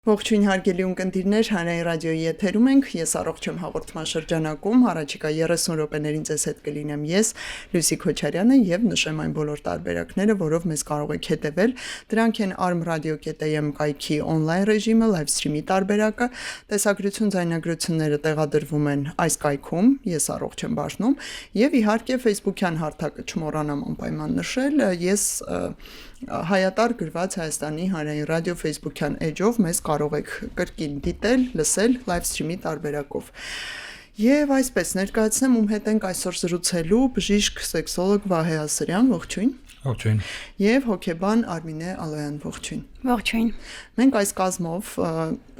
Ողջույն հարգելի ունկնդիրներ, Հանրային ռադիոյի եթերում ենք, ես առողջ եմ հաղորդման շրջանակում, առաջիկա 30 րոպեներին ձեզ հետ կլինեմ ես, Լուսիկ Քոչարյանը եւ նշեմ այն բոլոր տարբերակները, որով մեզ կարող եք հետևել, դրանք են armradio.am կայքի on-line ռեժիմը, live stream-ի տարբերակը, տեսագրություն, ձայնագրությունները տեղադրվում են այս կայքում, ես առողջ եմ բաժնում, եւ իհարկե Facebook-յան հարթակը չմոռանամ անպայման նշել, ես Հայատար գրված Հայաստանի Հանրային ռադիո Facebook-յան էջով մեզ կարող եք կրկին դիտել, լսել live stream-ի տարբերակով։ Եվ այսպես ներկայացնեմ ում հետ ենք այսօր զրուցելու բժիշկ սեքսոլոգ Վահե Ասրյան, ողջույն։ Ողջույն։ Եվ հոգեբան Արմինե Ալոյան, ողջույն։ Ողջույն։ Մենք այս կազմով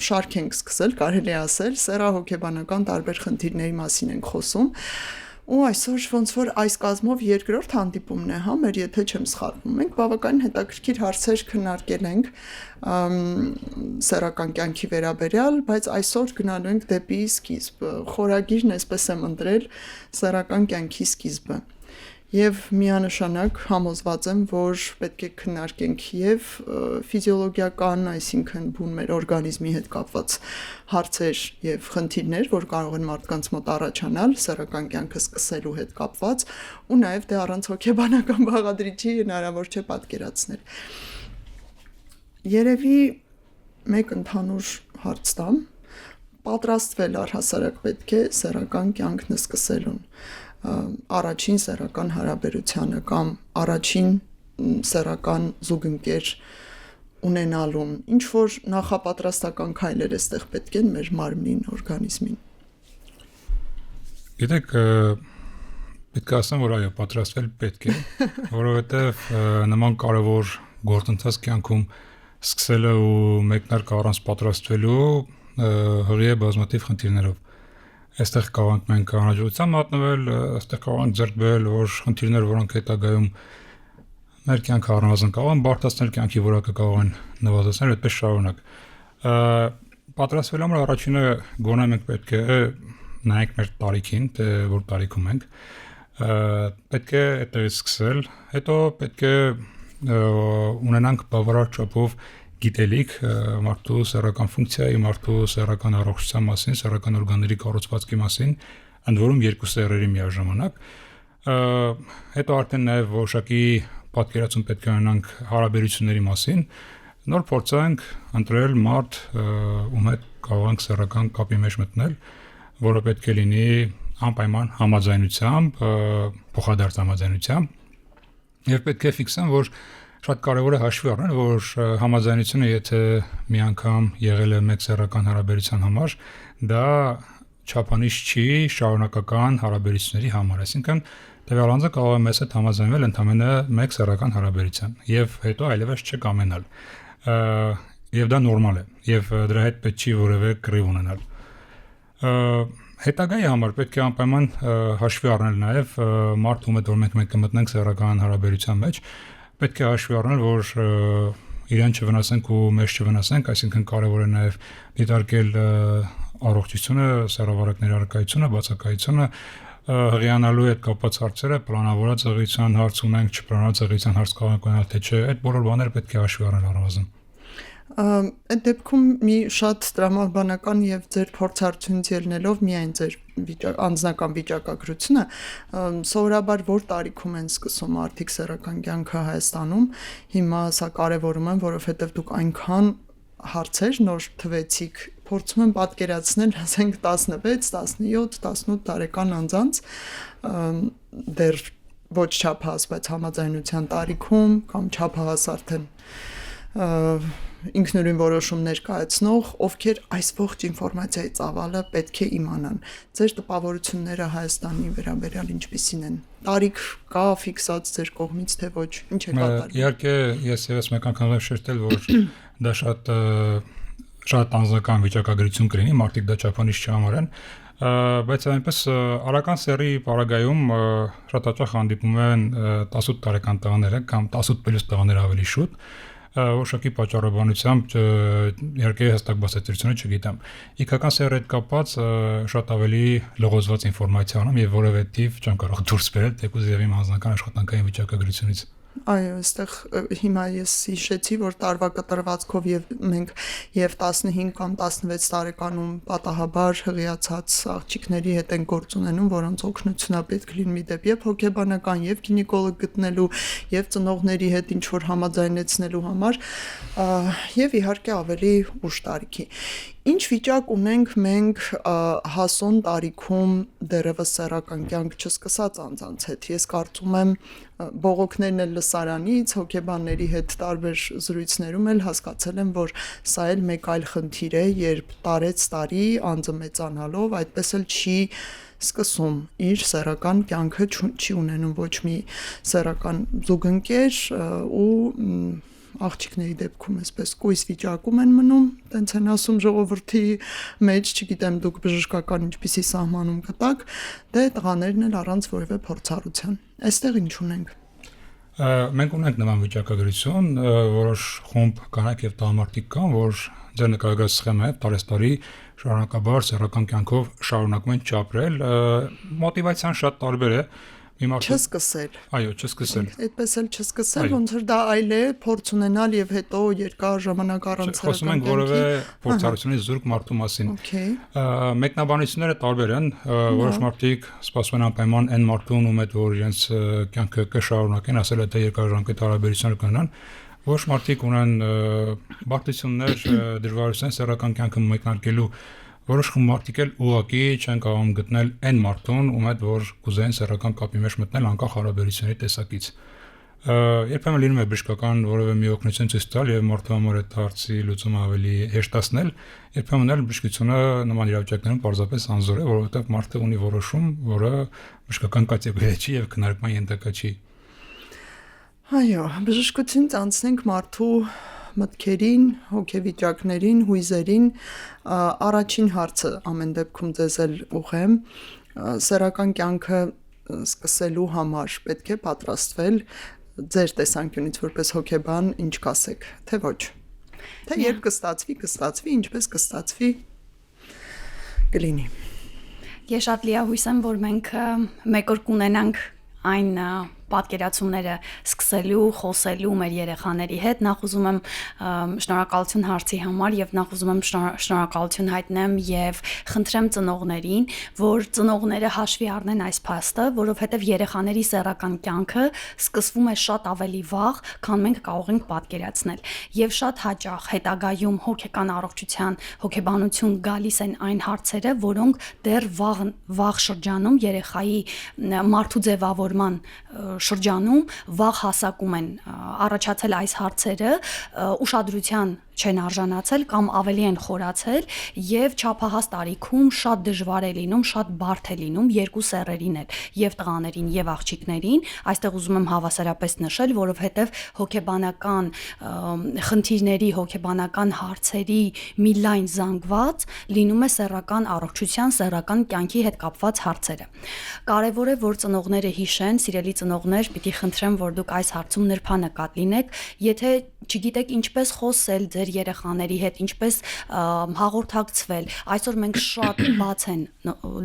շարք ենք սկսել, կարելի է ասել, սեռահոգեբանական տարբեր խնդիրների մասին ենք խոսում։ Ու այսօր ոնց որ այս կազմով երկրորդ հանդիպումն է, հա, մեր եթե չեմ սխալվում։ Մենք բավականին հետաքրքիր հարցեր քննարկել ենք սեռական կյանքի վերաբերյալ, բայց այսօր գնալու ենք դեպի սկիզբ։ Խորագիրն այսպես եմ ընտրել սեռական կյանքի սկիզբը։ Եվ միանշանակ համոզված եմ, որ պետք է քննարկենք եւ ֆիզիոլոգիական, այսինքն բուն մեր օրգանիզմի հետ կապված հարցեր եւ խնդիրներ, որ կարող են մարդկանց մոտ առաջանալ սեռական կյանքը սկսելու հետ կապված, ու նաեւ դե առանց հոգեբանական բաղադրիչի հնարավոր չէ պատկերացնել։ Երևի մեկ ընդհանուր հարց տամ, պատրաստվել առհասարակ պետք է սեռական կյանքն սկսելուն։ Առաջին սեռական հարաբերությանը կամ առաջին սեռական զուգընկեր ունենալուն ինչ որ նախապատրաստական քայլեր էստեղ պետք են մեր մարմնին, օրգանիզմին։ Գիտեք, պետք է ասեմ, որ այո, պատրաստվել պետք է, որովհետև նման կարևոր գործընթաց կյանքում սկսելը ու մեկնարկը առանց պատրաստվելու հղի է բազմաթիվ խնդիրներով։ Այստեղ կարող ենք մենք անհաջողության մատնվել, այստեղ կարող ենք ձեռք բերել որ խնդիրներ, որոնք հետագայում մեր կյանքը առնվազն կարող են բարդացնել, կյանքի որակը կարող են նվազեցնել, այդպես շարունակ։ Պատրաստվելու համար առաջինը գոնե մենք պետք է նայենք մեր տարիքին, թե որ տարիքում ենք։ Պետք է այդտեղից սկսել, հետո պետք է ունենանք բավարար չափով գիտելիք մարդու սեռական ֆունկցիայի, մարդու սեռական առողջության մասին, սեռական օրգանների կառուցվածքի մասին, ընդ որում երկու սեռերի միաժամանակ։ Հետո արդեն նաև որոշակի պատկերացում պետք է ունենանք հարաբերությունների մասին, նոր փորձենք ընտրել մարդ, ում հետ կարող ենք սեռական կապի մեջ մտնել, որը պետք է լինի անպայման համաձայնությամբ, փոխադարձ համաձայնությամբ, եւ պետք է ֆիքսեմ, որ շատ կարևոր է հաշվի առնել, որ համաձայնությունը, եթե մի անգամ եղել է մեկ սեռական հարաբերության համար, դա չափանիշ չի շարունակական հարաբերությունների համար, այսինքն տվյալ անձը կարող է մեզ հետ համաձայնվել ընդամենը մեկ սեռական հարաբերության եւ հետո այլևս չկամենալ։ Եվ դա նորմալ է, եւ դրա հետ պետք չի որևէ կռիվ ունենալ։ Հետագայի համար պետք է անպայման հաշվի առնել նաեւ մարդու հետ, որ մենք կմտնենք սեռական հարաբերության մեջ, պետք է հաշվի առնել, որ իրեն չվնասենք ու մեզ չվնասենք, այսինքն կարևոր է նաև դիտարկել առողջությունը, սեռավարակների առկայությունը, բացակայությունը, հղիանալու հետ կապված հարցերը, պլանավորած հղիության հարց ունենք, չպլանավորած հղիության հարց կարող ենք ունենալ, թե չէ, այդ բոլոր բաները պետք է հաշվի առնել առնվազն։ Այդ դեպքում մի շատ տրամաբանական եւ ձեր փորձառությունից ելնելով միայն ձեր անձնական վիճակագրությունը սովորաբար որ տարիքում են սկսում արդիկ սեռական կյանքը Հայաստանում, հիմա սա կարևորում եմ, որովհետեւ դուք այնքան հարցեր նոր թվեցիք, փորձում եմ պատկերացնել, ասենք 16, 17, 18 տարեկան անձանց դեռ ոչ չափահաս, բայց համաձայնության տարիքում կամ չափահաս արդեն ինքնուրույն որոշումներ կայացնող, ովքեր այս ողջ ինֆորմացիայի ծավալը պետք է իմանան։ Ձեր տպավորությունները Հայաստանի վերաբերյալ ինչպիսին են։ Տարիք կա ֆիքսած ձեր կողմից, թե ոչ, ինչ է կատարվում։ Իհարկե, ես եւս մեկ անգամ եմ շեշտել, որ դա շատ անձնական վիճակագրություն կլինի, մարդիկ դա չափանիշ չհամարեն, բայց այնպես արական սեռի պարագայում շատ հաճախ հանդիպում են 18 տարեկան տղաները կամ 18 պլյուս տղաներ ավելի շուտ, որոշակի պատճառաբանությամբ իհարկե հստակ բացատրությունը չգիտեմ։ Իգական սեռի հետ կապված շատ ավելի լողոզված ինֆորմացիա ունեմ եւ որևէ տիպ չեմ կարող դուրս բերել, թեկուզ եւ իմ անձնական աշխատանքային վիճակագրությունից։ Այո, այստեղ հիմա ես հիշեցի, որ տարվա կտրվածքով եւ մենք եւ 15 կամ 16 տարեկանում պատահաբար հղիացած աղջիկների հետ են գործ ունենում, որոնց օգնությունա պետք լինի դեպի եւ հոգեբանական եւ գինեկոլոգ գտնելու եւ ծնողների հետ ինչ որ համաձայնեցնելու համար եւ իհարկե ավելի ուշ տարիքի։ Ինչ վիճակ ունենք մենք հասուն տարիքում դեռևս սեռական կյանք չսկսած անձանց հետ։ Ես կարծում եմ բողոքներն էլ լսարանից, հոգեբանների հետ տարբեր զրույցներում էլ հասկացել եմ, որ սա էլ մեկ այլ խնդիր է, երբ տարեց տարի անձը մեծանալով այդպես էլ չի սկսում իր սեռական կյանքը չի ունենում ոչ մի սեռական զուգընկեր ու աղջիկների դեպքում այսպես կույս վիճակում են մնում, տենց են ասում ժողովրդի մեջ, չգիտեմ դուք բժշկական ինչպիսի սահմանում կտակ, դե տղաներն էլ առանց որևէ փորձառության։ Այստեղ ինչ ունենք։ Մենք ունենք նման վիճակագրություն, որոշ խումբ կանայք եւ տղամարդիկ կան, որ ձեր նկարագրած սխեմը տարեստարի շարունակաբար սեռական կյանքով շարունակում են չապրել, մոտիվացիան շատ տարբեր է։ Չսկսել։ Այո, չսկսել։ Այդպես էլ չսկսել, ոնց որ դա այլ է, փորձ ունենալ եւ հետո երկար ժամանակ առանց խոսում ենք որևէ փորձառությունից զուրկ մարդու մասին։ Մեկնաբանությունները տարբեր են, որոշ մարդիկ սպասում են անպայման այն մարդուն, ում հետ որ իրենց կյանքը կշարունակեն, ասել է թե երկարաժամկետ հարաբերություններ կունենան։ Որոշ մարդիկ ունեն բարդություններ, դժվարություններ սեռական կյանքը մեկնարկելու։ Որոշ մարդիկ էլ ուղղակի չեն կարողանում գտնել այն մարդուն, ում հետ որ կուզեն սեռական կապի մեջ մտնել անկախ հարաբերությունների տեսակից։ Երբեմն լինում է բժշկական որևէ մի օգնություն ցույց տալ եւ մարդու համար այդ հարցի լուծումը ավելի հեշտացնել, երբեմն էլ բժշկությունը նման իրավիճակներում պարզապես անզոր է, որովհետեւ մարդը ունի որոշում, որը բժշկական կատեգորիա չի եւ քննարկման ենթակա չի։ Այո, բժշկությունից անցնենք մարդու մտքերին, հոգեվիճակներին, հույզերին, առաջին հարցը ամեն դեպքում ձեզ էլ ուղեմ, սեռական կյանքը սկսելու համար պետք է պատրաստվել ձեր տեսանկյունից որպես հոգեբան, ինչ կասեք, թե ոչ։ Թե երբ կստացվի, ինչպես կստացվի կլինի։ Ես շատ լիահույս եմ, որ մենք մեկ օր կունենանք այն պատկերացումները սկսելու, խոսելու մեր երեխաների հետ, նախ ուզում եմ շնորհակալություն հարցի համար եւ նախ ուզում եմ շնորհակալություն հայտնեմ եւ խնդրեմ ծնողներին, որ ծնողները հաշվի առնեն այս փաստը, որովհետեւ երեխաների սեռական կյանքը սկսվում է շատ ավելի վաղ, քան մենք կարող ենք պատկերացնել։ Եվ շատ հաճախ հետագայում հոգեկան առողջության հոգեբանություն գալիս են այն հարցերը, որոնք դեռ վաղ շրջանում երեխայի մարդու ձևավորման շրջանում վաղ հասակում են առաջացել այս հարցերը, ուշադրության չեն արժանացել կամ ավելի են խորացել եւ չափահաս տարիքում շատ դժվար է լինում, շատ բարդ է լինում երկու սեռերին էլ, եւ տղաներին եւ աղջիկներին։ Այստեղ ուզում եմ հավասարապես նշել, որովհետեւ հոգեբանական խնդիրների, հոգեբանական հարցերի մի լայն զանգված լինում է սեռական առողջության, սեռական կյանքի հետ կապված հարցերը։ Կարևոր է, որ ծնողները հիշեն, սիրելի ծնողներ, պիտի խնդրեմ, որ դուք այս հարցում նրբանկատ լինեք, եթե չգիտեք ինչպես խոսել ձեր երեխաների հետ, ինչպես հաղորդակցվել։ Այսօր մենք շատ բաց են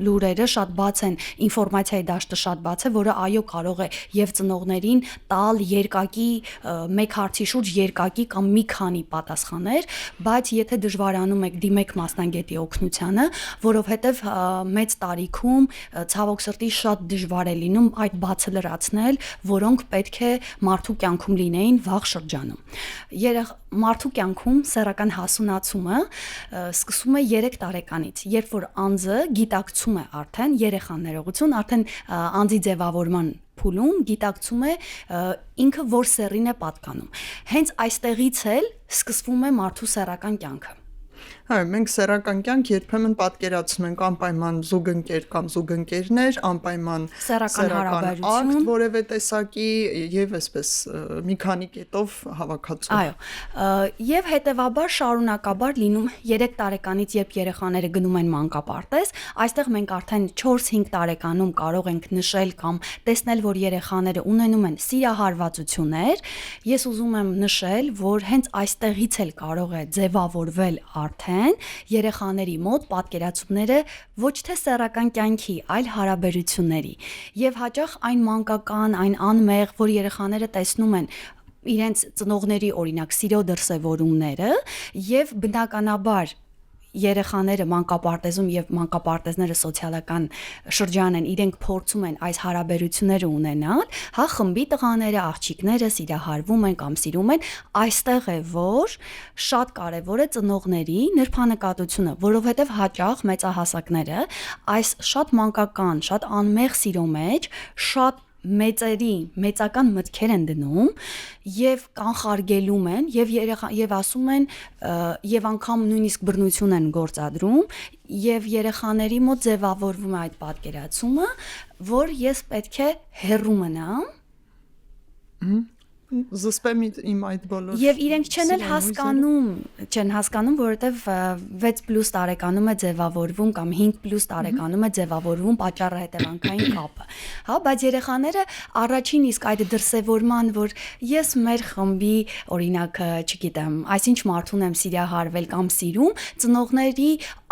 լուրերը, շատ բաց են ինֆորմացիայի դաշտը շատ բաց է, որը այո կարող է եւ ծնողներին տալ երկակի մեկ հարցի շուրջ երկակի կամ մի քանի պատասխաններ, բայց եթե դժվարանում եք դիմեք մասնագետի օգնությանը, որովհետեւ մեծ տարիքում ցավոք սրտի շատ դժվար է լինում այդ բացը լրացնել, որոնք պետք է մարդու կյանքում լինեին վաղ շրջանում։ Մարդու կյանքում սեռական հասունացումը սկսում է 3 տարեկանից, երբ որ անձը գիտակցում է արդեն երեխան ներողություն, արդեն անձի ձևավորման փուլում գիտակցում է ինքը որ սեռին է պատկանում։ Հենց այստեղից էլ սկսվում է մարդու սեռական կյանքը։ Այո, մենք սեռական կյանք երբեմն պատկերացնում ենք անպայման զուգընկեր կամ զուգընկերներ, անպայման սեռական հարաբերություն, ակտ որևէ տեսակի եւ այսպես մի քանի կետով հավաքածու։ Այո, եւ հետեւաբար շարունակաբար լինում 3 տարեկանից, երբ երեխաները գնում են մանկապարտեզ, այստեղ մենք արդեն 4-5 տարեկանում կարող ենք նշել կամ տեսնել, որ երեխաները ունենում են սիրահարվածություններ։ Ես ուզում եմ նշել, որ հենց այստեղից էլ կարող է ձևավորվել արդեն են երեխաների մոտ պատկերացումները ոչ թե սեռական կյանքի, այլ հարաբերությունների։ Եվ հաճախ այն մանկական, այն անմեղ, որ երեխաները տեսնում են իրենց ծնողների օրինակ սիրո դրսևորումները եւ բնականաբար երեխաները մանկապարտեզում եւ մանկապարտեզները սոցիալական շրջան են, իրենք փորձում են այս հարաբերությունները ունենալ, հա խմբի տղաները, աղջիկները սիրահարվում են կամ սիրում են, այստեղ է որ շատ կարեւոր է ծնողների նրբանկատությունը, որովհետեւ հաճախ մեծահասակները այս շատ մանկական, շատ անմեղ սիրո մեջ շատ մեծական մտքեր են դնում եւ կանխարգելում են եւ ասում են եւ անգամ նույնիսկ բռնություն են գործադրում եւ երեխաների մոտ ձևավորվում է այդ պատկերացումը, որ ես պետք է հեռու մնամ զսպեմ իմ այդ բոլոր եւ իրենք չեն էլ հասկանում, որովհետեւ 6+ տարեկանում է ձևավորվում կամ 5+ տարեկանում է ձևավորվում պատճառը հետևանքային կապը։ Հա, բայց երեխաները առաջին իսկ այդ դրսևորման, որ ես մեր խմբի, օրինակ, չգիտեմ, այսինչ մարդուն եմ սիրահարվել կամ սիրում, ծնողների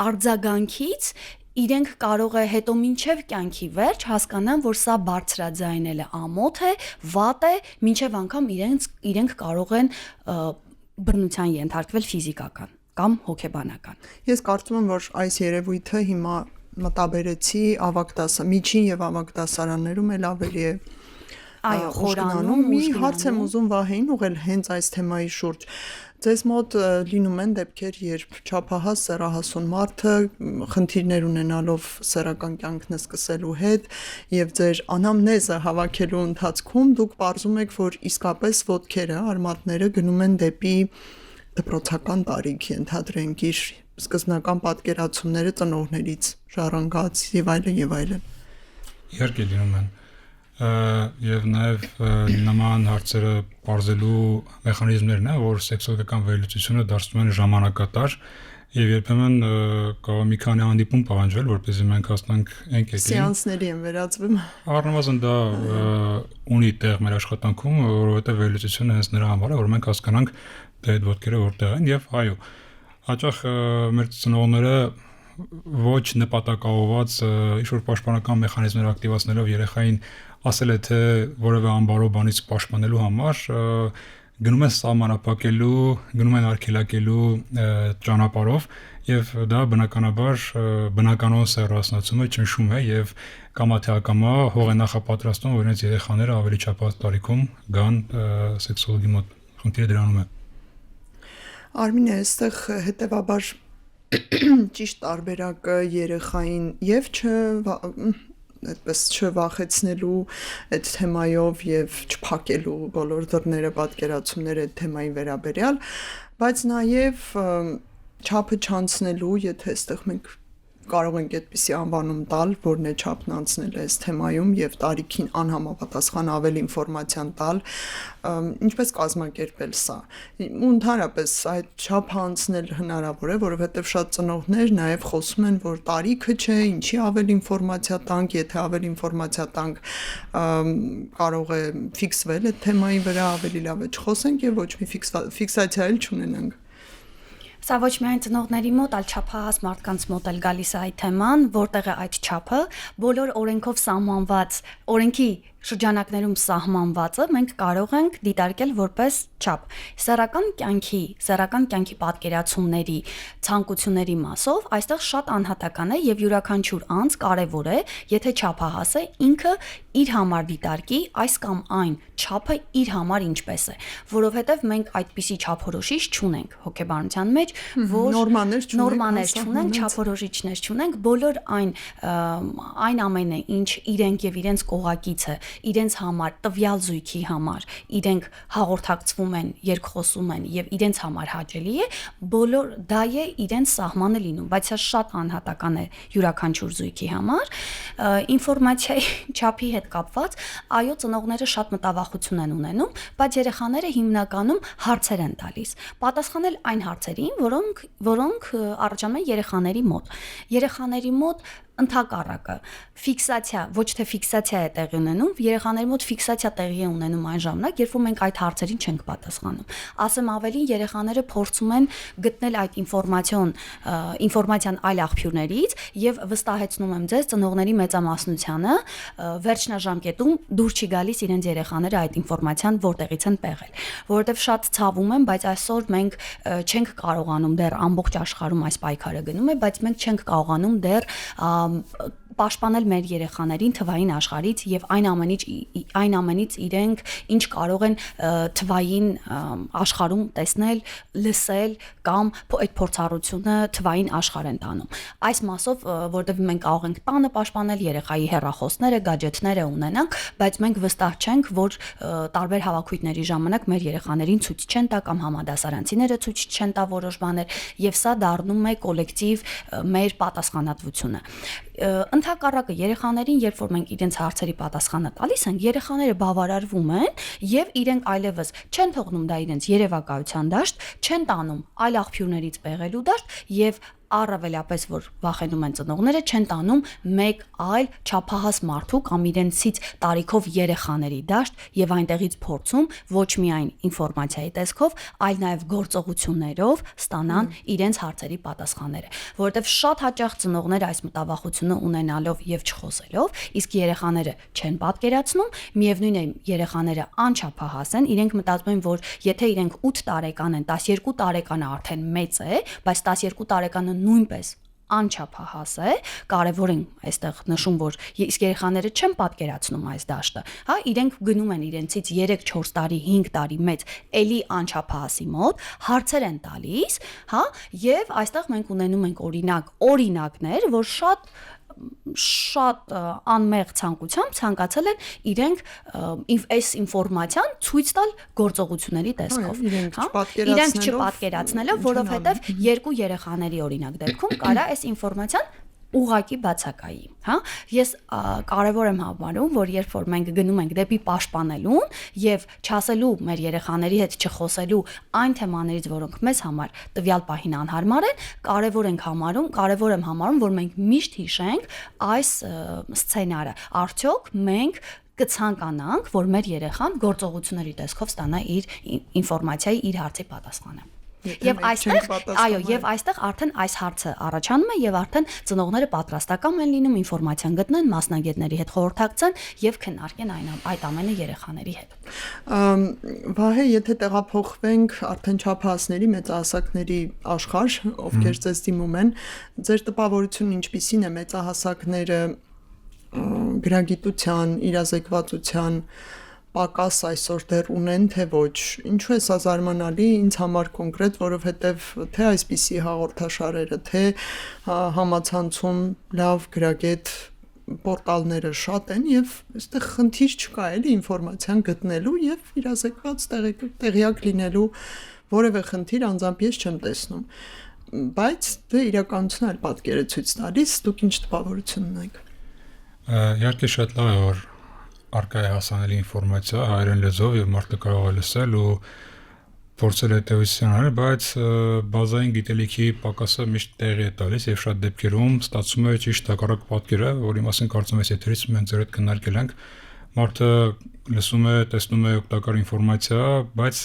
արձագանքից իրենք կարող է հետո մինչև կյանքի վերջ հասկանան, որ սա բարձրաձայնելը ամոթ է, վատ է, մինչև անգամ իրենք կարող են բռնության ենթարկվել ֆիզիկական կամ հոգեբանական։ Ես կարծում եմ, որ այս երևույթը հիմա մտաբերեցի միջին եւ ավագ դասարաններում էլ ավելի է խորանում, մի հարց եմ ուզում Վահեին ուղղել հենց այս թեմայի շուրջ։ Ձեզ մոտ լինում են դեպքեր, երբ չափահաս սեռահասուն մարդը խնդիրներ ունենալով սեռական կյանքն սկսելու հետ եւ ձեր անամնեզը հավաքելու ընթացքում դուք պարզում եք, որ իսկապես ոտքերը, արմատները գնում են դեպի դպրոցական տարիք, ենթադրենք իր սկզբնական պատկերացումները ծնողներից ժառանգած եւ այլն եւ այլն։ Իհարկե լինում են եւ նաեւ նման հարցերը բարձելու մեխանիզմներն են, որ սեքսուալական վերլուծությունը դարձնում են ժամանակատար եւ երբեմն կարող մի քանի հանդիպում պահանջվել, որպեսզի մենք հասնենք այն կետին։ Սեանսների են վերածվում։ Առնվազն դա ունի տեղ մեր աշխատանքում, որովհետեւ վերլուծությունը հենց նրա համար է, որ մենք հասկանանք թե այդ ոտքերը որտեղ են եւ այո, հաճախ մեր ծնողները ոչ նպատակաուղղված ինչ-որ պաշտպանական մեխանիզմներ ակտիվացնելով երեխային ասել է թե որևէ անբարո բանից պաշտպանելու համար գնում են սահմանափակելու, գնում են արգելակելու ճանապարհով եւ դա բնականաբար բնականոն սեռասնացում է, ճնշում է եւ կամա թե ակամա հող է նախապատրաստում, որ իրենց երեխաները ավելի չափած տարիքում գան սեքսոլոգի մոտ։ Խնդիրը դրանում է։ Արմինե, այստեղ հետեւաբար ճիշտ տարբերակը երեխային եւ այդպես չվախեցնելու այդ թեմայով եւ չփակելու բոլոր դռները պատկերացումները այդ թեմային վերաբերյալ, բայց նաեւ չափը չանցնելու, եթե այստեղ մենք կարող ենք այդպիսի անվանում տալ, որն է չափն անցնել այս թեմայում եւ տարիքին անհամապատասխան ավելի ինֆորմացիան տալ, ինչպես կազմակերպել սա։ Ու ընդհանրապես այդ չափը անցնել հնարավոր է, որովհետեւ շատ ծնողներ նաեւ խոսում են, որ տարիքը չէ, ինչի ավելի ինֆորմացիա տանք, եթե ավելի ինֆորմացիա տանք, կարող է ֆիքսվել այդ թեմայի վրա, ավելի լավ է չխոսենք եւ ոչ մի ֆիքսացիա էլ չունենանք։ Սա ոչ միայն ծնողների մոտ, այլ չափահաս մարդկանց մոտ էլ գալիս է այդ թեման, որտեղ է այդ չափը, բոլոր օրենքով սահմանված, օրենքի շրջանակներում սահմանվածը մենք կարող ենք դիտարկել որպես չափ։ Սեռական կյանքի պատկերացումների ցանկությունների մասով այստեղ շատ անհատական է եւ յուրաքանչյուր անձ կարեւոր է, եթե չափահաս է, ինքը իր համար դիտարկի այս կամ այն չափը իր համար ինչպես է, որովհետեւ մենք այդպիսի չափորոշիչ չունենք հոգեբանության մեջ, որ նորմաներ չունենք, չափորոշիչներ չունենք, բոլոր այն ամենը, ինչ իրենք եւ իրենց կողակիցը իրենց համար, տվյալ զույգի համար, իրենք հաղորդակցվում են, երկխոսում են եւ իրենց համար հաճելի է, բոլոր դա է իրենց սահմանը լինում, բայց սա շատ անհատական է յուրաքանչյուր զույգի համար։ Ինֆորմացիայի չափի հետ կապված, այո, ծնողները շատ մտավախություն են ունենում, բայց երեխաները հիմնականում հարցեր են տալիս։ Պատասխանել այն հարցերին, որոնք առաջանում են երեխաների մոտ։ Երեխաների մոտ Ընդհակառակը ֆիքսացիա, ոչ թե ֆիքսացիա է տեղի ունենում, երեխաների մոտ ֆիքսացիա տեղի է ունենում այն ժամանակ, երբ որ մենք այդ հարցերին չենք պատասխանում։ Ասեմ ավելին, երեխաները փորձում են գտնել այդ ինֆորմացիան այլ աղբյուրներից եւ վստահեցնում եմ ձեզ, ծնողների մեծամասնությանը վերջնաժամկետում դուր չի գալիս իրենց երեխաները այդ ինֆորմացիան որտեղից են պեղել, որովհետեւ շատ ցավում եմ, բայց այսօր մենք չենք կարողանում դեռ ամբողջ աշխարհում այս պայքարը գնում է, բայց մենք չենք կարողանում դեռ պաշտպանել մեր երեխաներին թվային աշխարհից եւ այն ամենից իրենք ինչ կարող են թվային աշխարհում տեսնել, լսել կամ այդ փորձառությունը թվային աշխարհ են տանում։ Այս մասով, որտեղ մենք կարող ենք տանը պաշտպանել երեխայի հեռախոսները, գadgetները ունենանք, բայց մենք վստահ չենք, որ տարբեր հավաքույթների ժամանակ մեր երեխաներին ցույց չեն տա կամ համադասարանցիները ցույց չեն տա որոշ բաներ եւ սա դառնում է կոլեկտիվ մեր պատասխանատվությունը։ Ընդհակառակը երեխաներին, երբ որ մենք իրենց հարցերի պատասխանը տալիս ենք, երեխաները բավարարվում են եւ իրենք այլևս չեն թողնում դա իրենց երևակայության դաշտ, չեն տանում այլ աղբյուրներից պեղելու դաշտ եւ առավելապես որ վախենում են ծնողները, չեն տանում մեկ այլ չափահաս մարդու կամ իրենցից տարիքով երեխաների դաշտ եւ այնտեղից փորձում ոչ միայն ինֆորմացիայի տեսքով, այլ նաեւ գործողություններով ստանան իրենց հարցերի պատասխանները, որովհետեւ շատ հաճախ ծնողները այս մտավախությունը ունենալով եւ չխոսելով, իսկ երեխաները չեն պատկերացնում, միևնույն է երեխաները անչափահաս են, իրենք մտածում են, որ եթե իրենք 8 տարեկան են, 12 տարեկանը արդեն մեծ է, բայց 12 տարեկանը նույնպես անչափահաս է, կարևոր են այստեղ նշում, որ իսկ երեխաները չեն պատկերացնում այս դաշտը, հա, իրենք գնում են իրենցից 3-4 տարի, 5 տարի մեծ, էլի անչափահասի մոտ, հարցեր են տալիս, հա, եւ այստեղ մենք ունենում ենք օրինակներ, որ շատ անմեղ ցանկությամբ ցանկացել են իրենք այս ինֆորմացիան ցույց տալ գործողությունների տեսքով, իրենք չպատկերացնելով, որովհետև երկու երեխաների օրինակ դեպքում կարա այս ինֆորմացիան ուղակի բացակայի, հա, ես կարևոր եմ համարում, որ երբ որ մենք գնում ենք դեպի պաշտպանելուն եւ չասելու մեր երեխաների հետ չխոսելու այն թեմաներից, որոնք մեզ համար տվյալ պահին անհարմար են, կարևոր եմ համարում, որ մենք միշտ հիշենք այս սցենարը, արդյոք մենք կցանկանանք, որ մեր երեխան գործողությունների տեսքով ստանա իր ինֆորմացիայի, իր հարցի պատասխանը։ Եվ այստեղ արդեն այս հարցը առաջանում է եւ արդեն ծնողները պատրաստական են լինում ինֆորմացիան գտնեն, մասնագետների հետ խորհրդակցեն եւ քննարկեն այդ ամենը երեխաների հետ։ Վահե, եթե տեղափոխվենք արդեն չափահասների, մեծահասակների աշխարհ, ովքեր ձեզ դիմում են, ձեր տպավորությունն ինչպիսին է մեծահասակները գրագիտության, իրազեկվածության պակաս այսօր դեռ ունեն, թե ոչ, ինչու է սա զարմանալի ինձ համար կոնկրետ, որովհետև թե այսպիսի հաղորդաշարերը, թե համացանցում լավ գրագետ պորտալները շատ են եւ այստեղ խնդիր չկա էլի ինֆորմացիան գտնելու եւ իրազեկված տեղյակ լինելու որևէ խնդիր անձամբ ես չեմ տեսնում, բայց դե իրականությունը այլ պատկեր է ցույց տալիս, դուք ինչ տպավորություն ունեք։ Իհարկե շատ լավ է, որ արկա է հասանելի ինֆորմացիա հայերեն լեզվով եւ մարդը կարող է լսել ու փորձել հետեւություն անել, բայց բազային գիտելիքի պակասը միշտ տեղի է տալիս եւ շատ դեպքերում ստացվում է ճիշտ հակառակ պատկերը, որի մասին կարծում եմ եթերից մենք ձեր հետ քննարկել ենք։ Մարդը լսում է, տեսնում է օգտակար ինֆորմացիա, բայց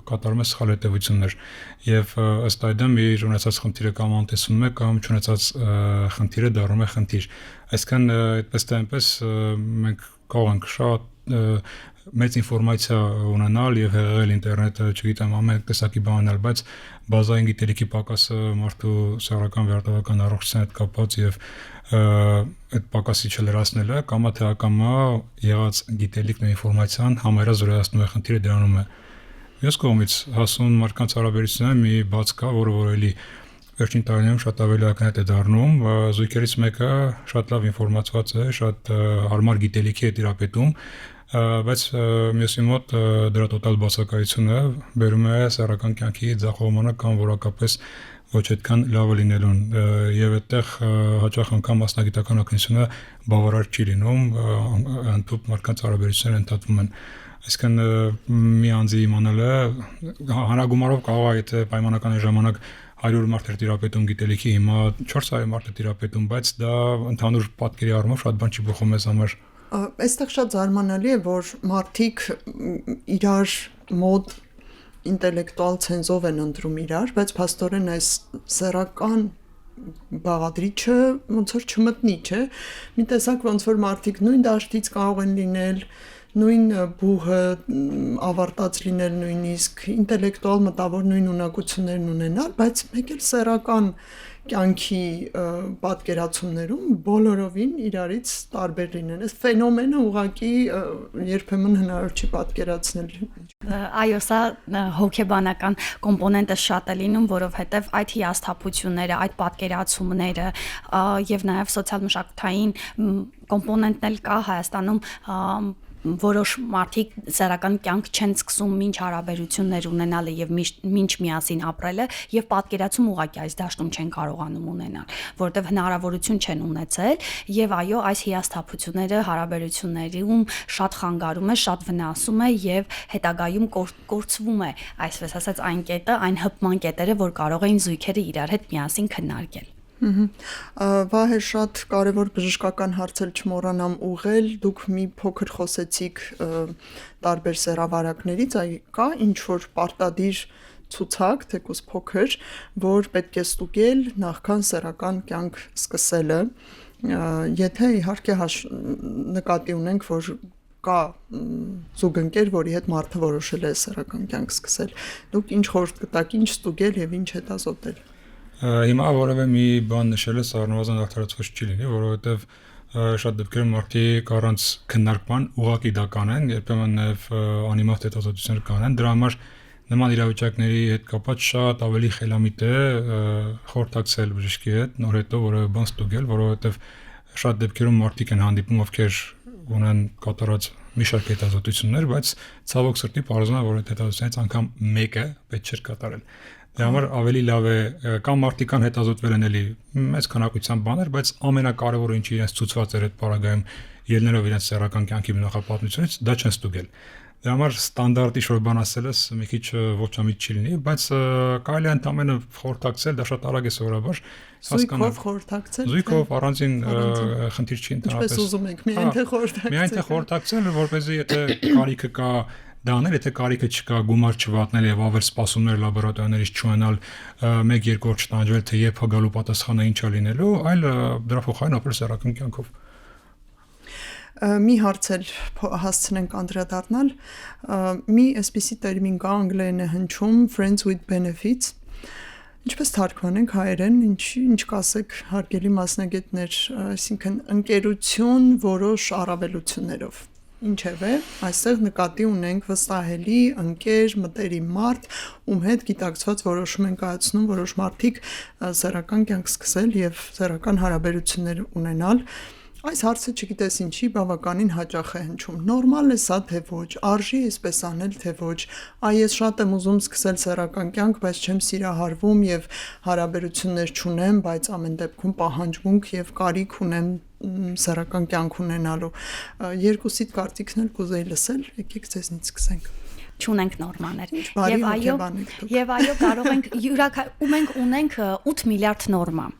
կատարում է սխալ հետևություններ եւ ըստ այդմ իր ունեցած խնդիրը կամ անտեսվում է կամ չունեցած խնդիրը դառնում է խնդիր։ Այսինքն այդպես թե այնպես մենք կարող ենք շատ մեծ ինֆորմացիա ունենալ եւ հեղեղել ինտերնետը, չգիտեմ, ամեն տեսակի բան ունենալ, բայց բազային գիտելիքի պակասը մարդու սեռական վերարտադրական առողջության հետ կապված եւ այդ պակասի չլրացնելը կամա թե ակամա եղած գիտելիքն ու ինֆորմացիան համարյա զորացնում է խնդիրը դրանում է։ Ես կողմից հասուն մարդկանց հարաբերությունները մի բաց կա, որը էլի վերջին տարիներում շատ ավելի ակնհայտ է դառնում, զույգերից մեկը շատ լավ ինֆորմացված է, շատ հարմար գիտելիքի է տիրապետում, բայց մյուսի մոտ դրա տոտալ բացակայությունը բերում է սեռական կյանքի ձախողմանը կամ որակապես ոչ այդքան լավը լինելուն եւ այդտեղ հաճախ անգամ մասնագիտական օգնությունը բավարար չի լինում, ընդհանուր մարդկանց հարաբերությունները ընդհատվում են։ Այսինքն մի անձի իմանալը հանրագումարով կարող է, եթե պայմանական ժամանակ 100 մարդ էր տիրապետում գիտելիքի, հիմա 400 մարդ է տիրապետում, բայց դա ընդհանուր պատկերի առումով շատ բան չի փոխում մեզ համար։ Այստեղ շատ զարմանալի է, որ մարդիկ իրար մոտ ինտելեկտուալ ցենզով են ընտրում իրար, բայց փաստորեն այս սեռական բաղադրիչը ոնց որ չմտնի, չէ։ Մի տեսակ ոնց որ մարդիկ նույն դաշտից կարող են լինել, նույն բուհը ավարտած լինել նույնիսկ ինտելեկտուալ մտավոր նույն ունակություններն ունենալ, բայց մեկ էլ սեռական կյանքի պատկերացումներում բոլորովին իրարից տարբեր լինեն։ Այս ֆենոմենը ուղղակի երբեմն հնարավոր չի պատկերացնել։ Այո, սա հոգեբանական կոմպոնենտը շատ է լինում, որովհետև այդ հիասթափությունները, այդ պատկերացումները եւ նաեւ սոցիալ-մշակութային կոմպոնենտն էլ կա Հայաստանում, որոշ մարդիկ սեռական կյանք չեն սկսում մինչ հարաբերություններ ունենալը եւ մինչ միասին ապրելը եւ պատկերացում ուղղակի այս դաշտում չեն կարողանում ունենալ, որովհետեւ հնարավորություն չեն ունեցել եւ այո, այս հիասթափությունները հարաբերություններում շատ խանգարում է, շատ վնասում է եւ հետագայում կորցվում է, այսպես ասած, այն կետը, այն հպման կետերը, որ կարող էին զույգերը իրար հետ միասին քննարկել։ Վահե, շատ կարևոր բժշկական հարցեր չմոռանամ ուղղել, դուք մի փոքր խոսեցիք տարբեր սեռավարակներից, կա ինչ որ պարտադիր ցուցակ, թեկուզ փոքր, որ պետք է ստուգել նախքան սեռական կյանք սկսելը, եթե իհարկե նկատի ունենք, որ կա զուգընկեր, որի հետ մարդը որոշել է սեռական կյանք սկսել, դուք ինչ խորհուրդ կտաք, ինչ ստուգել եւ ինչ հետազոտել։ Հիմա որևէ մի բան նշելը առնվազն արդարացված չի լինի, որովհետև շատ դեպքերում մարդիկ առանց քննարկման ուղղակի դա կանեն, երբեմն նաև անիմաստ հետազոտություններ կանեն, դրա համար նման իրավիճակների հետ կապված շատ ավելի խելամիտ է խորհրդակցել բժշկի հետ, նոր հետո որևէ բան ստուգել, որովհետև շատ դեպքերում մարդիկ են հանդիպում, ովքեր ունեն կատարած մի շարք հետազոտություններ, բայց ցավոք սրտի պարզվում է, որ այդ հետազոտությունից անգամ մեկը պետք չէր կատարել։ Դրա համար ավելի լավ է կամ մարդիկան հետազոտվել են էլի մեծ քանակությամբ բաներ, բայց ամենակարևորը ինչի իրենց ցուցված էր այդ պարագայում ելնելով իրենց սեռական կյանքի նախապատմությունից, դա չեն ստուգել։ Դրա համար ստանդարտ ինչ-որ բան ասելս մի քիչ ոչամիտ չի լինի, բայց կարելի է ընդամենը խորհրդակցել, դա շատ արագ է սովորաբար Զույգով խորհրդակցել։ Զույգով առանձին խնդիր չի ընդհանրապես։ Ինչպես ուզում եք, միայն թե խորհրդակցել։ Միայն թե խորհրդակցել, որպեսզի եթե կարիքը կա դա անել, եթե կարիքը չկա, գումար չվատնել եւ ավեր սպասումներ լաբորատորիաներից չունենալ, 1-2 օր չտանջվել, թե երբ հագալու պատասխանը ինչ է լինելու, այլ դրա փոխարեն ապրել սեռական կյանքով։ Մի հարց էլ հասցնենք անդրադառնալ, մի այսպիսի տերմին կա անգլերեն է հնչում friends with benefits, ինչպես թարգմանենք հայերեն, ինչ կասեք հարգելի մասնագետներ, այսինքն ընկերություն որոշ առավելություններով։ Ինչևէ, այստեղ նկատի ունենք վստահելի, ընկեր, մտերիմ մարդ, ում հետ գիտակցված որոշում են կայացնում որոշ մարդիկ սեռական կյանք սկսել եւ սեռական հարաբերություններ ունենալ։ Այս հարցը չգիտես ինչի բավականին հաճախ է հնչում։ Նորմալ է սա թե ոչ, արժի այսպես անել թե ոչ։ Ես շատ եմ ուզում սկսել սեռական կյանք, բայց չեմ սիրահարվում եւ հարաբերություններ չունեմ, բայց ամեն դեպքում պահանջմունք եւ կարիք ունեմ սեռական կյանք ունենալու։ Երկուսիդ կարծիքն էլ կուզեի լսել, եկեք ձեզնից սկսենք։ Չունենք նորմաներ։ Եվ այո, կարող ենք մենք ունենք 8 միլիարդ նորմա։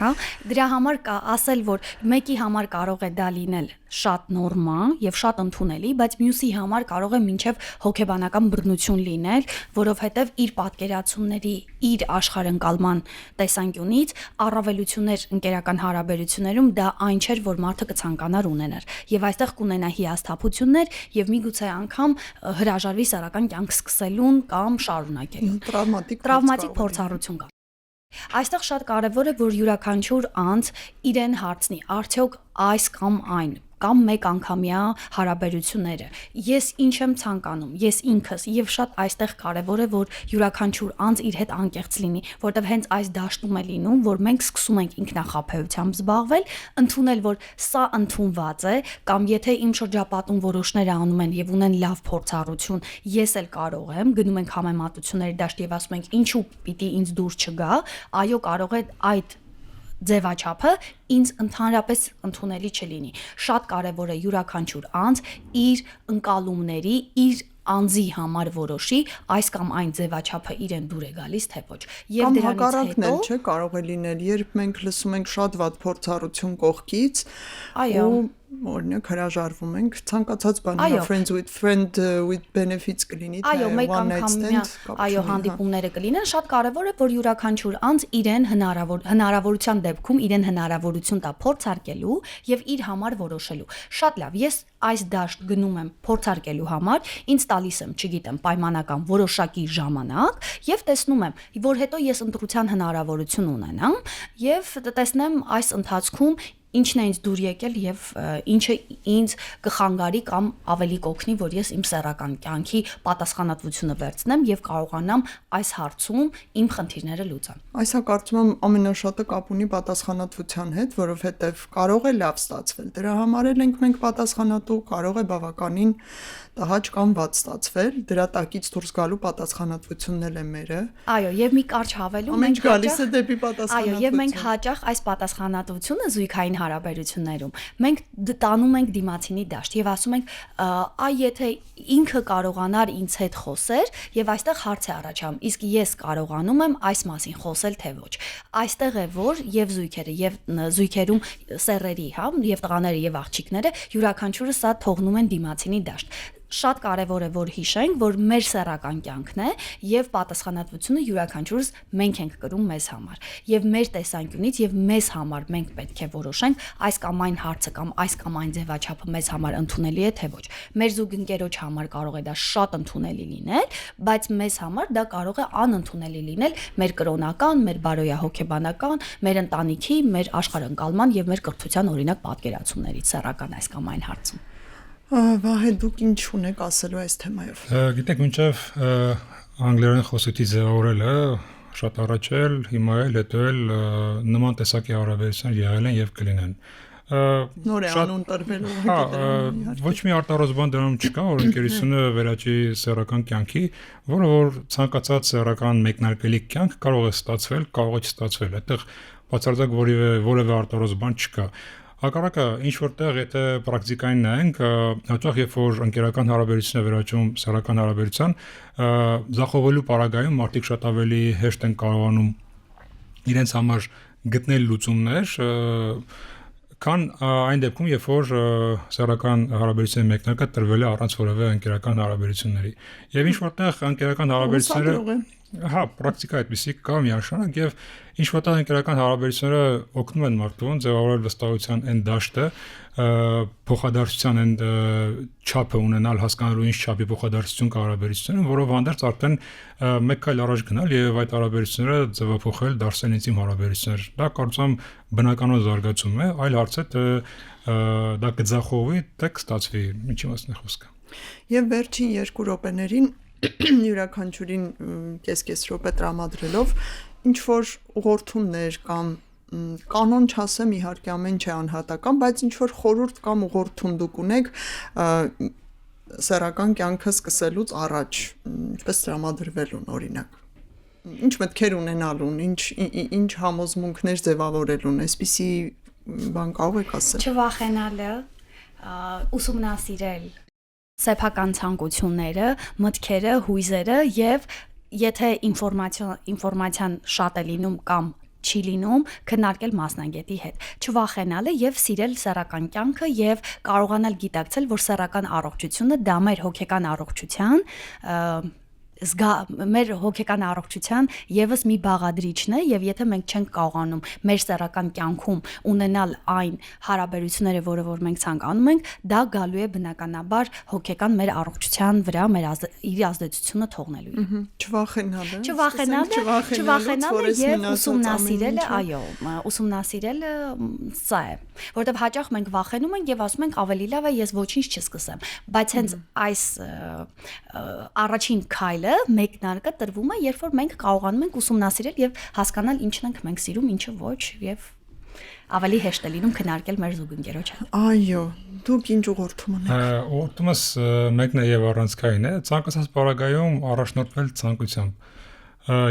Հա, դրա համար ասել, որ մեկի համար կարող է դա լինել շատ նորմա եւ շատ ընդունելի, բայց մյուսի համար կարող է մինչեւ հոգեբանական բռնություն լինել, որովհետեւ իր պատկերացումների, իր աշխարհընկալման տեսանկյունից առավելություններ ընկերական հարաբերություններում դա այն չէր, որ մարդը կցանկանար ունենար։ Եվ այստեղ կունենա հիասթափություններ եւ միգուցե անգամ հրաժարվի սեռական կյանք սկսելուն կամ շարունակելուն։ Տրավմատիկ փորձառություն կա։ Այստեղ շատ կարևոր է, որ յուրաքանչյուր անձ իրեն հարցնի, արդյոք այս կամ այն կամ մեկ անգամյա հարաբերությունները ես ինչ եմ ցանկանում, ես ինքս եւ շատ այստեղ կարեւոր է, որ յուրաքանչյուր անձ իր հետ անկեղծ լինի, որտեղ հենց այս դաշտում է լինում, որ մենք սկսում ենք ինքնախաբեությամբ զբաղվել, ընդունել, որ սա ընդունված է, կամ եթե իմ շրջապատում որոշները անում են եւ ունեն լավ փորձառություն, ես էլ կարող եմ, գնում ենք համեմատությունների դաշտ եւ ասում ենք ինչու պիտի ինձ դուր չգա, այո, կարող է այդ ձևաչափը ինձ ընդհանրապես ընդունելի չլինի։ Շատ կարևոր է յուրաքանչյուր անձ իր ընկալումների, իր անձի համար որոշի այս կամ այն ձևաչափը իրեն դուր է գալիս թե ոչ։ Եվ Կամ դրանից հակառակն էլ, հետո չէ, կարող է լինել, երբ մենք լսում ենք շատ վատ փորձառություն կողքից, Այո։ ու օրինակ հրաժարվում ենք ցանկացած բան, Այո։ friend with benefits կլինի, թե Այո, մեկ one night անգամյա stand, կապ այո չունի, հա։ հանդիպումները կլինեն, շատ կարևոր է, որ յուրաքանչյուր անձ իրեն հնարավորության դեպքում իրեն հնարավորություն տա փորձարկելու եւ իր համար որոշելու։ Շատ լավ, ես այս դաշտ գնում եմ փորձարկելու համար, ինձ տալիս եմ, չգիտեմ, պայմանական որոշակի ժամանակ եւ տեսնում եմ, որ հետո ես ընտրության հնարավորություն ունենամ եւ տեսնեմ այս ընթացքում ինչն է ինձ դուր եկել եւ ինչը ինձ կխանգարի կամ ավելի կօգնի, որ ես իմ սեռական կյանքի պատասխանատվությունը վերցնեմ եւ կարողանամ այս հարցում իմ խնդիրները լուծել։ Այս կարծում եմ ամենաշատը կապ ունի պատասխանատվության հետ, որովհետև կարող է լավ ստացվել։ Դրա համար էլ ենք մենք պատասխանատու, կարող է բավականին տհաճ կամ վատ ստացվել, դրա տակից դուրս գալու պատասխանատվությունն էլ է մերը։ Այո, եւ մի կարճ հավելում Ամեն ինչ գալիս է դեպի պատասխանատվություն։ Այո, եւ մենք հաճախ այս պատասխանատվությունը զույգային հարաբերություններում մենք տանում ենք դիմացինի դաշտ եւ ասում ենք, այ եթե ինքը կարողանար ինձ հետ խոսեր եւ այստեղ հարց է առաջանում, իսկ ես կարողանում եմ այս մասին խոսել թե ոչ։ Այստեղ է որ եւ զույգերը եւ զույգերում սեռերի, հա, եւ տղաները եւ աղջիկները յուրաքանչյուրը սա թողնում են դիմացինի դաշտ։ Շատ կարևոր է որ հիշենք, որ մեր սեռական կյանքն է եւ պատասխանատվությունը յուրաքանչյուրս մենք ենք կրում մեզ համար։ Եվ մեր տեսանկյունից եւ մեզ համար մենք պետք է որոշենք այս կամ այն հարցը կամ այս կամ այն ձևաչափը մեզ համար ընդունելի է թե ոչ։ Մեր զուգընկերոջ համար կարող է դա շատ ընդունելի լինել, բայց մեզ համար դա կարող է անընդունելի լինել մեր կրոնական, մեր բարոյահոգեբանական, մեր ընտանիքի, մեր աշխարհընկալման եւ մեր կրթության օրինակ պատկերացումներից սեռական այս կամ այն հարցում։ Վահե, դուք ինչ ունեք ասելու այս թեմայով։ Գիտեք, մինչև անգլերեն խոսքի ձևավորելը շատ առաջ էլ, հիմա էլ, հետո էլ նման տեսակի հարաբերություններ եղել են եւ կլինեն։ Նոր է անուն տրվելու ոչ մի արտարոց բան դրանում չկա, որ ընկերությունը վերաճի սեռական կյանքի, որը որ ցանկացած սեռական մեկնարկելի կյանք կարող է ստացվել, կարող է չստացվել։ Այդտեղ բացարձակ որևէ արտարոց բան չկա։ Հակառակը ինչ որտեղ եթե պրակտիկային նայենք, հաճախ երբ որ ընկերական հարաբերությունն է վերաճում սեռական հարաբերության, ձախողվելու պարագայում մարդիկ շատ ավելի հեշտ են կարողանում իրենց համար գտնել լուծումներ, քան այն դեպքում, երբ որ սեռական հարաբերությունների մեկնարկը տրվել է առանց որևէ ընկերական հարաբերությունների։ Եվ ինչ որտեղ ընկերական հարաբերությունները հա, պրակտիկա այդպեսի կա միանշանակ եւ ինչ որտեղ ընկերական հարաբերությունները օգնում են մարդուն ձևավորել վստահության այն դաշտը, փոխադարձության այն չափը ունենալ, հասկանալու ինչ չափի փոխադարձություն կա հարաբերությունում, որով հանդերձ արդեն մեկ քայլ առաջ գնալ եւ այդ հարաբերությունները ձևափոխել, դարձնել ինտիմ հարաբերություններ։ Դա կարծում եմ բնականոն զարգացում է, այլ հարց է թե դա կձախողվի, թե կստացվի, ինչի մասն է խոսքը։ Եվ վերջին 2 րոպեներին յուրաքանչյուրին կես րոպե տրամադրելով ինչ որ ուղղորդումներ կամ կանոն չասեմ, իհարկե ամեն չէ անհատական, բայց ինչ որ խորհուրդ կամ ուղղորդում դուք ունեք սեռական կյանքը սկսելուց առաջ, ինչպես տրամադրվելուն օրինակ։ Ինչ մտքեր ունենալուն, ինչ համոզմունքներ ձևավորելուն, այսպիսի բան կարող եք ասել։ Չվախենալը, ուսումնասիրել սեփական ցանկությունները, մտքերը, հույզերը եւ եթե ինֆորմացիան շատ է լինում կամ չի լինում, քննարկել մասնագետի հետ։ Չվախենալը եւ սիրել սեռական կյանքը եւ կարողանալ գիտակցել, որ սեռական առողջությունը դա մեր հոգեկան առողջության մեր հոգեկան առողջության եւս մի բաղադրիչն է եւ եթե մենք չենք կարողանում մեր սեռական կյանքում ունենալ այն հարաբերությունները, որը որ մենք ցանկանում ենք, դա գալու է բնականաբար հոգեկան մեր առողջության վրա իր ազդեցությունը թողնելու։ Չվախենալը եւ ուսումնասիրելը, այո, ուսումնասիրելը սա է, որովհետեւ հաճախ մենք վախենում ենք եւ ասում ենք ավելի լավ է ես ոչինչ չսկսեմ, բայց հենց այս առաջին քայլը մեկնարկը տրվում է, երբ որ մենք կարողանում ենք ուսումնասիրել եւ հասկանալ ինչն ենք մենք սիրում, ինչը ոչ եւ ավելի հեշտ է լինում քննարկել մեր զուգընկերոջ հետ։ Այո, դուք ինչ ուղղորդում ունեք։ Ուղղումս մեկն է եւ առանցքային է, ցանկացած պարագայում առաջնորդվել ցանկությամբ։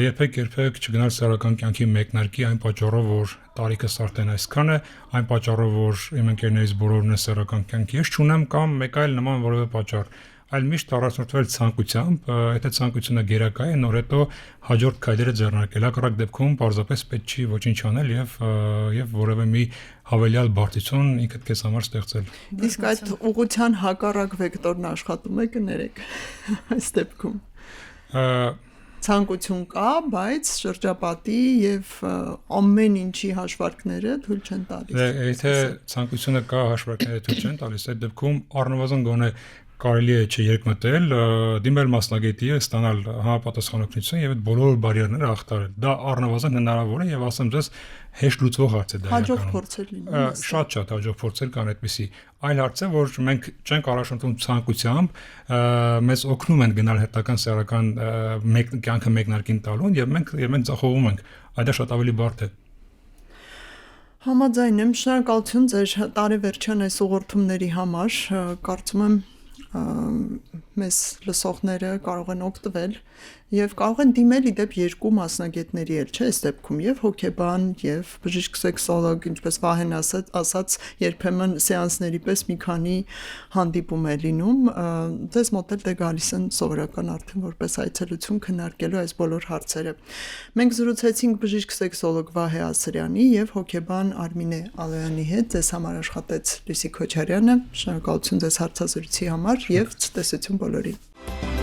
Երբեք չգնալ սեռական կյանքի մեկնարկի այն պատճառով, որ տարիքս արդեն այսքան է, այն պատճառով, որ իմ ընկերներից բոլորն են սեռական կյանքի ես չունեմ կամ մեկ այլ նման որևէ պատճառ։ այլ միշտ առաջնորդվել ցանկությամբ, եթե ցանկությունը գերակա է, նոր հետո հաջորդ քայլերը ձեռնարկել։ Հակառակ դեպքում պարզապես պետք չի ոչինչ անել եւ որևէ մի հավելյալ բարդություն ինքդ քեզ համար ստեղծել։ Իսկ այդ ուղղության հակառակ վեկտորն աշխատում է, կներեք այս դեպքում։ Ցանկություն կա, բայց շրջապատի եւ ամեն ինչի հաշվարկները թույլ չեն տալիս։ Եթե ցանկությունը կա, հաշվարկները թույլ չեն տալիս, այդ դեպքում առնվազն գոնե կարելի է չերկմտել, դիմել մասնագետի, ստանալ համապատասխանատվություն եւ այդ բոլոր բարիերները ախտարել։ Դա առնվազն հնարավոր է եւ ասեմ ձեզ հեշտ լուծվող հարց է դա։ Հաջող փորձեր լինի։ Շատ հաջող փորձեր կան այդպիսի։ Այլ հարց է, որ մենք չենք առաջնորդում ցանկությամբ, մեզ օգնում են գնալ հետական սեռական կյանքը մեկնարկին տալուն եւ մենք ձախողում ենք։ Այդ շատ ավելի բարդ է։ Համաձայն եմ, շնորհակալություն ձեր տարեվերջյան այս ուղղորդումների համար, կարծում եմ մեզ լսողները կարող են օգտվել եւ կարող են դիմել իդեպ երկու մասնագետների էլ, չէ՞, այս դեպքում եւ հոգեբան եւ բժիշկ սեքսոլոգ, ինչպես Վահեն ասաց, երբեմն սեանսների պես մի քանի հանդիպում է լինում, դες մոտ էլ դե գալիս են սովորական արդեն որպես այցելություն քննարկելու այս բոլոր հարցերը։ Մենք զրուցեցինք բժիշկ սեքսոլոգ Վահե Ասրյանի եւ հոգեբան Արմինե Ալոյանի հետ, ձեզ համար աշխատեց Լուսի Քոչարյանը, շնորհակալություն ձեզ հարցազրույցի համար եւ ցտեսություն բոլորին։